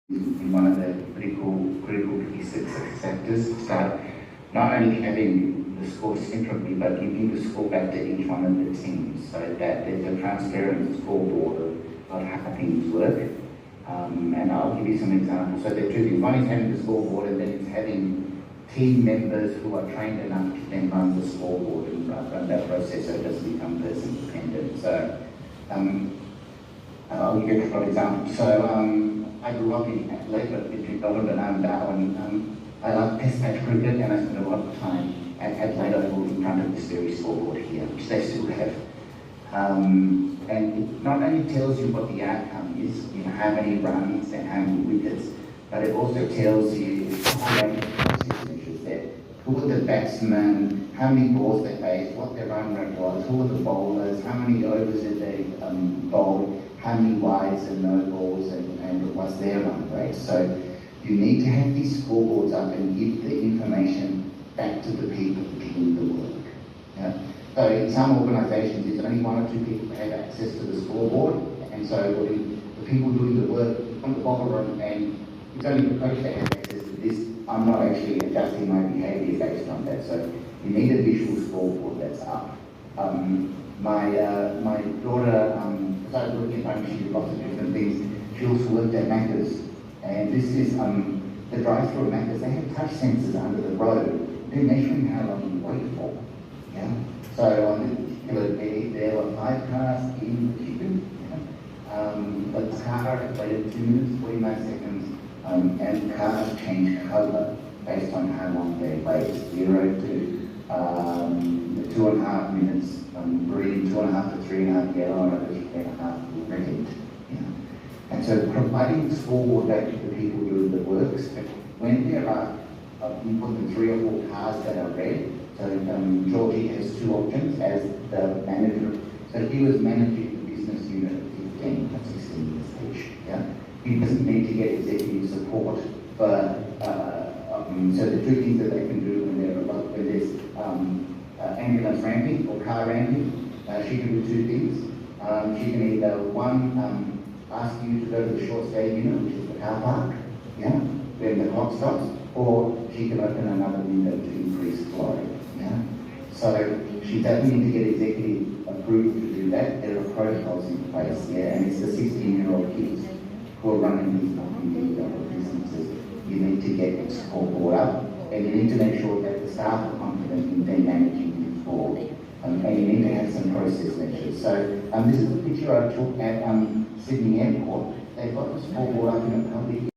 in one of the critical key success sectors, start not only having the score separately, but giving the score back to each one of the teams so that there's a transparent scoreboard of how things work. And I'll give you some examples. So there are two things. One is having the scoreboard, and then it's having team members who are trained enough to then run the scoreboard and run that process so it doesn't become person dependent. So I'll give you a couple of examples. So I grew up in Adelaide, but between Melbourne and Darwin. I love test match cricket, and I spent a lot of time at Adelaide Oval in front of this very scoreboard here, which they still have. And it not only tells you what the outcome is, how many runs and how many wickets, but it also tells you process measures there. Who are the batsmen, how many balls they faced, what their run rate was, who are the bowlers, how many overs did they bowl, how many wides and no balls, and what's their run rate. So you need to have these scoreboards up and give the information back to the people doing the work. Yeah? So in some organisations, it's only one or two people who have access to the scoreboard, and so the people doing the work on the bottom room, and it's only the coach that has access to this. I'm not actually adjusting my behaviour based on that. So you need a visual scoreboard that's up. My daughter, because I work in home, she did lots of different things. She also worked at Macca's, and this is the drive-through at Macca's. They have touch sensors under the road. They're measuring how long you wait for. Yeah. So on this particular day, there were 5 cars in the queue. The car waited 2 minutes, 49 seconds, and cars changed colour based on how long they wait. 0 to 2.5 minutes green, 2.5 to 3.5 yellow, and 3.5 red. And so providing the scoreboard back to the people doing the works, when there are, we put them 3 or 4 cars that are red. So Georgie has 2 options as the manager. So he was managing the business unit at 15, not 16 years age. Yeah? He doesn't need to get executive support for, so the 2 things that they can do when there's ambulance ramping or car ramping, she can do 2 things. She can either, one, ask you to go to the short stay unit, which is the car park, yeah, when the clock stops, or she can open another window to increase flow. Yeah? So she doesn't need to get executive approved to do that. There are protocols in place, yeah, and it's the 16-year-old kids who are running these multi-million-dollar businesses. You need to get the scoreboard up, and you need to make sure that the staff are confident in them managing it forward. And you need to have some process measures. So this is a picture I took at Sydney Airport. They've got the scoreboard up in a public